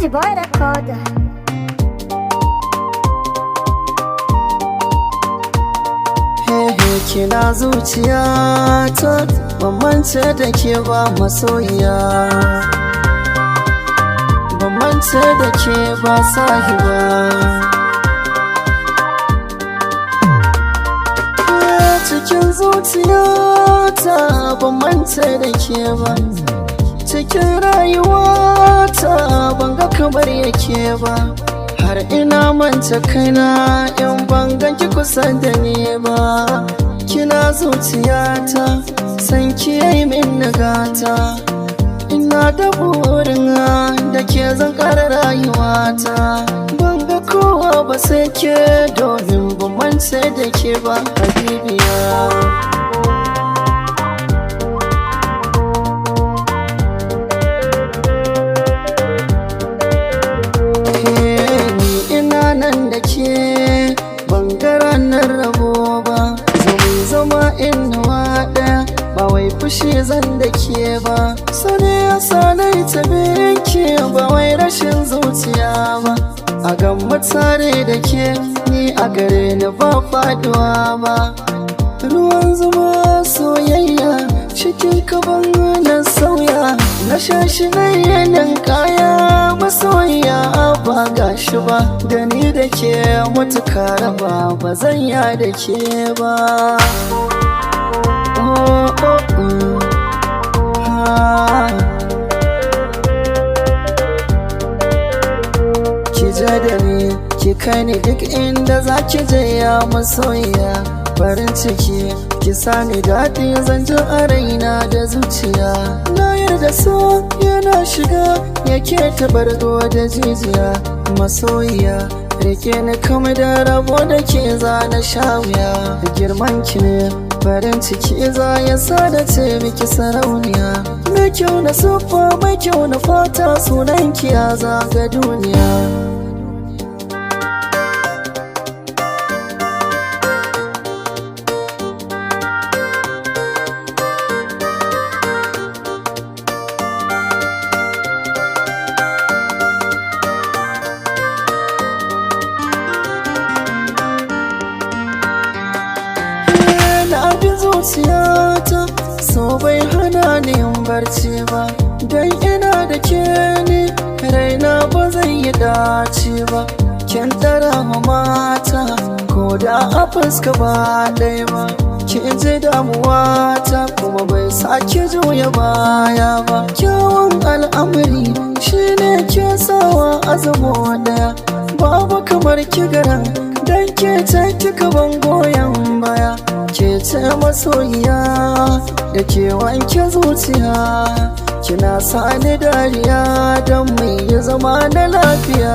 Candy Boy Recorder. Kina zuciyata ban mance da ke ba masoyiya, ban mance da ke ba sahiba. Cikin zuciyata ban mance da ke ba, cikin rayuwata ban ga kamar yake ba. Har ina manta kaina in ban ganki kusa da ni ba. Kina zuciyata san ki yi min nagata, ina da burin da ke zan kara rayuwata. Ban ga kowa ba sai ke, domin ban mance da ke ba habibiya. Zama inuwa ɗaya ba wai fushi zan da ke ba. Sani ya sanai ta binki ba wai rashin zuciya ba. A gamma tare da ke ni a gare ni ba faduwa ba. Ruwan zuma soyayya cikin kaban na sauya, na shashi na yanin kaya masoyiya ba gashi ba. Da ni da ke mutuka raba ba zan ya da ke ba. Ki ja da ni ki kai ni duk inda za ki je ya masoyiya. Farin ciki ki sani daɗi zan ji a raina da zuciya. Na yarda so yana shiga yake tabargo da jijiya. Masoyiya rike ni kama da rabo da ke za na sha wuya. Girman ki ne farin ciki za ya sa da ce miki sarauniya. Mai kyau na siffa mai kyau na fata, sunan ki ya zaga duniya. Zuciyata so bai hana ni yin barci ba, dan ina da ke ni raina ba zai yi dace ba. Kin tara mata ko da a fuska ba ɗaya ba. Kin ji damuwata kuma bai sake juya baya ba. Kyawun al'amari shine ke sawa a zamo ɗaya. Babu kamar ki garan dan ke ce kika ban goyon baya. Ke ce masoyiya da ke wanke zuciya, kina sani dariya don mai zama na lafiya.